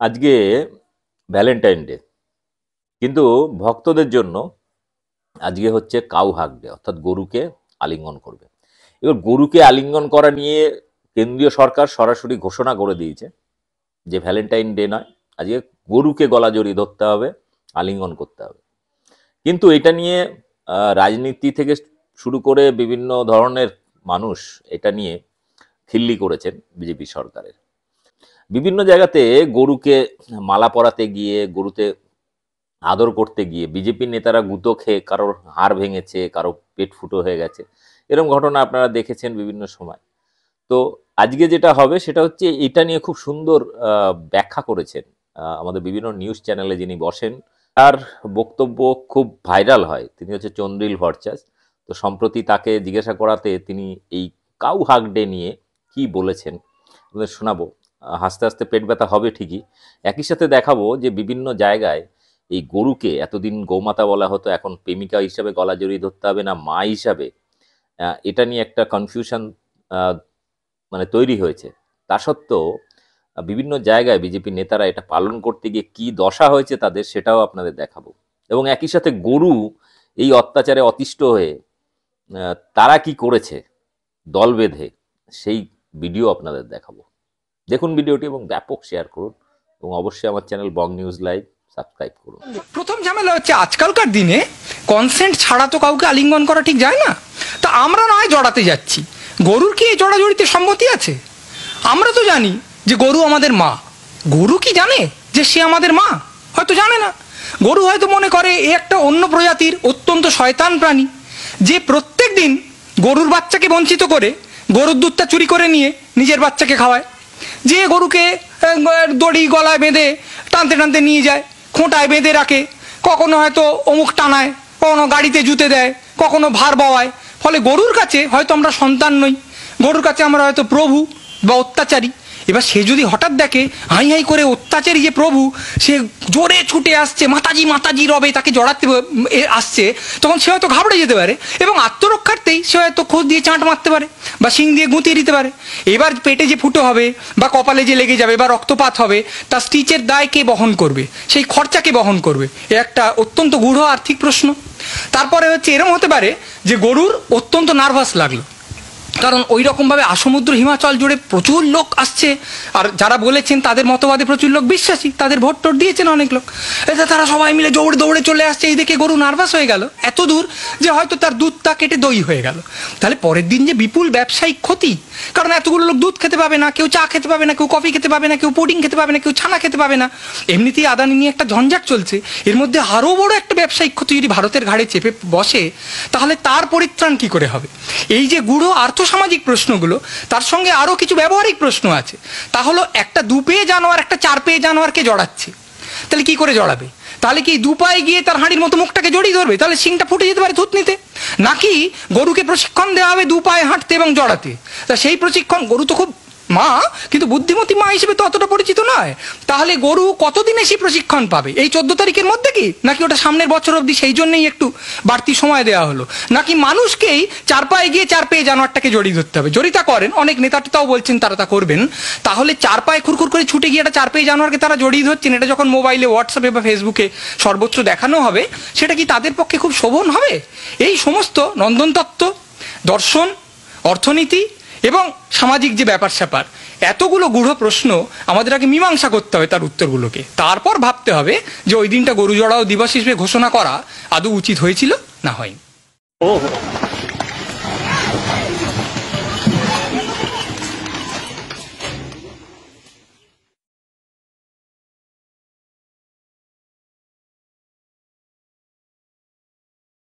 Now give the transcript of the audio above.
আজকে Valentine day, কিন্তু ভক্তদের জন্য আজকে হচ্ছে কাউ হাগ ডে, অর্থাৎ গরুকে আলিঙ্গন করবে। এবার গরুকে আলিঙ্গন করা নিয়ে কেন্দ্রীয় সরকার সরাসরি ঘোষণা করে দিয়েছে যে ভ্যালেন্টাইন ডে নয়, আজকে গরুকে গলা জড়িয়ে ধরতে হবে, আলিঙ্গন করতে হবে। কিন্তু এটা নিয়ে রাজনীতি থেকে শুরু করে বিভিন্ন ধরনের মানুষ এটা নিয়ে খিল্লি করেছেন বিজেপি সরকারের। বিভিন্ন জায়গাতে গরুকে মালা পরাতে গিয়ে, গরুতে আদর করতে গিয়ে বিজেপি নেতারা গুঁতো খেয়ে কারোর হাড় ভেঙেছে, কারো পেট ফুটো হয়ে গেছে, এরকম ঘটনা আপনারা দেখেছেন বিভিন্ন সময়। তো আজকে যেটা হবে সেটা হচ্ছে এটা নিয়ে খুব সুন্দর ব্যাখ্যা করেছেন আমাদের বিভিন্ন নিউজ চ্যানেলে যিনি বসেন। তার বক্তব্য খুব ভাইরাল হয়। তিনি হচ্ছে চন্দ্রিল ভট্টাচার্য। তো সম্প্রতি তাকে জিজ্ঞাসা করাতে তিনি এই কাউ হাগ ডে নিয়ে কি বলেছেন আপনাদের শোনাবো। হাসতে হাসতে পেট ব্যথা হবে ঠিকই, একই সাথে দেখাবো যে বিভিন্ন জায়গায় এই গরুকে এতদিন গৌমাতা বলা হতো, এখন প্রেমিকা হিসাবে গলা জড়িয়ে ধরতে হবে না মা হিসাবে, এটা নিয়ে একটা কনফিউশন মানে তৈরি হয়েছে। তা সত্ত্বেও বিভিন্ন জায়গায় বিজেপি নেতারা এটা পালন করতে গিয়ে কি দশা হয়েছে তাদের, সেটাও আপনাদের দেখাবো। এবং একই সাথে গরু এই অত্যাচারে অতিষ্ঠ হয়ে তারা কি করেছে দল বেঁধে, সেই ভিডিও আপনাদের দেখাবো। দেখুন ভিডিওটি এবং ব্যাপক শেয়ার করুন, এবং অবশ্যই আমার চ্যানেল বং নিউজ লাইভ সাবস্ক্রাইব করুন। প্রথম ঝামেলা হচ্ছে আজকালকার দিনে কনসেন্ট ছাড়া তো কাউকে আলিঙ্গন করা ঠিক যায় না। তা আমরা নয় জড়াতে যাচ্ছি, গরুর কি এই জড়াজড়িতে সম্মতি আছে? আমরা তো জানি যে গরু আমাদের মা। গরু কি জানে যে সে আমাদের মা? হয়তো জানে না। গরু হয়তো মনে করে এ একটা অন্য প্রজাতির অত্যন্ত শয়তান প্রাণী, যে প্রত্যেক দিন গরুর বাচ্চাকে বঞ্চিত করে গরুর দুধটা চুরি করে নিয়ে নিজের বাচ্চাকে খাওয়ায়, যে গরুকে দড়ি গলায় বেঁধে টানতে টানতে নিয়ে যায়, খোঁটায় বেঁধে রাখে, কখনো হয়তো অমুক টানায়, কখনো গাড়িতে জুতে দেয়, কখনো ভার বওয়ায়। ফলে গরুর কাছে হয়তো আমরা সন্তান নই, গরুর কাছে আমরা হয়তো প্রভু বা অত্যাচারী। এবার সে যদি হঠাৎ দেখে হাই হাই করে অত্যাচারী যে প্রভু সে জোরে ছুটে আসছে, মাতাজি মাতাজি রবে তাকে জড়াতে আসছে, তখন সে হয়তো ঘাবড়ে যেতে পারে এবং আত্মরক্ষার্থেই সে হয়তো খোঁজ দিয়ে চাঁট মারতে পারে বা শিং দিয়ে গুঁতিয়ে দিতে পারে। এবার পেটে যে ফুটো হবে বা কপালে যে লেগে যাবে বা রক্তপাত হবে, তার স্টিচের দায় কে বহন করবে? সেই খরচা কে বহন করবে? এ একটা অত্যন্ত গূঢ় আর্থিক প্রশ্ন। তারপরে হচ্ছে এরকম হতে পারে যে গরুর অত্যন্ত নার্ভাস লাগলো, কারণ ওই রকমভাবে আসমুদ্র হিমাচল জুড়ে প্রচুর লোক আসছে, আর যারা বলেছেন তাদের মতবাদে প্রচুর লোক বিশ্বাসী, তাদের ভোট টোট দিয়েছেন অনেক লোক। তারা সবাই মিলে দৌড়ে দৌড়ে চলে আসছে, এই দেখে গরু নার্ভাস হয়ে গেল এত দূর যে হয়তো তার দুধটা কেটে দই হয়ে গেল। তাহলে পরের দিন যে বিপুল ব্যবসায়িক ক্ষতি, কারণ এতগুলো লোক দুধ খেতে পাবে না, কেউ চা খেতে পাবে না, কেউ কফি খেতে পাবে না, কেউ পুডিং খেতে পাবে না, কেউ ছানা খেতে পাবে না। এমনিতেই আদানি নিয়ে একটা ঝঞ্ঝাট চলছে, এর মধ্যে আরও বড় একটা ব্যবসায়িক ক্ষতি যদি ভারতের ঘাড়ে চেপে বসে, তাহলে তার পরিত্রাণ কি করে হবে? এই যে গূঢ় আর্থসামাজিক প্রশ্নগুলো, তার সঙ্গে আরও কিছু ব্যবহারিক প্রশ্ন আছে। তা হলো একটা দুপেয়ে জানোয়ার একটা চার পেয়ে জানোয়ারকে জড়াচ্ছে, তাহলে কি করে জড়াবে? তাহলে কি দু পায়ে গিয়ে তার হাঁড়ির মতো মুখটাকে জড়িয়ে ধরবে? তাহলে শিংটা ফুটে যেতে পারে থুতনিতে। নাকি গরুকে প্রশিক্ষণ দেওয়া হবে দু পায়ে হাঁটতে এবং জড়াতে? তা সেই প্রশিক্ষণ, গরু তো খুব মা, কিন্তু বুদ্ধিমতী মা হিসেবে তো অতটা পরিচিত নয়। তাহলে গরু কতদিনে সেই প্রশিক্ষণ পাবে? এই 14 তারিখের মধ্যে কি? নাকি ওটা সামনের বছর অবধি, সেই জন্যই একটু বাড়তি সময় দেওয়া হলো? নাকি মানুষকেই চার পায়ে গিয়ে চার পেয়ে জানোয়ারটাকে জড়িয়ে ধরতে হবে? যদি তা করেন, অনেক নেতাটাও বলছেন তারা তা করবেন, তাহলে চার পায়ে খুরখুর করে ছুটে গিয়ে একটা চার পেয়ে জানোয়ারকে তারা জড়িয়ে ধরছেন, এটা যখন মোবাইলে, হোয়াটসঅ্যাপে বা ফেসবুকে সর্বত্র দেখানো হবে, সেটা কি তাদের পক্ষে খুব শোভন হবে? এই সমস্ত নন্দনতত্ত্ব, দর্শন, অর্থনীতি এবং সামাজিক যে ব্যাপার স্যাপার, এতগুলো গূঢ় প্রশ্ন আমাদের আগে মীমাংসা করতে হবে তার উত্তরগুলোকে। তারপর ভাবতে হবে যে ওই দিনটা গরু জড়াও দিবস হিসেবে ঘোষণা করা আদৌ উচিত হয়েছিল না হয়নি।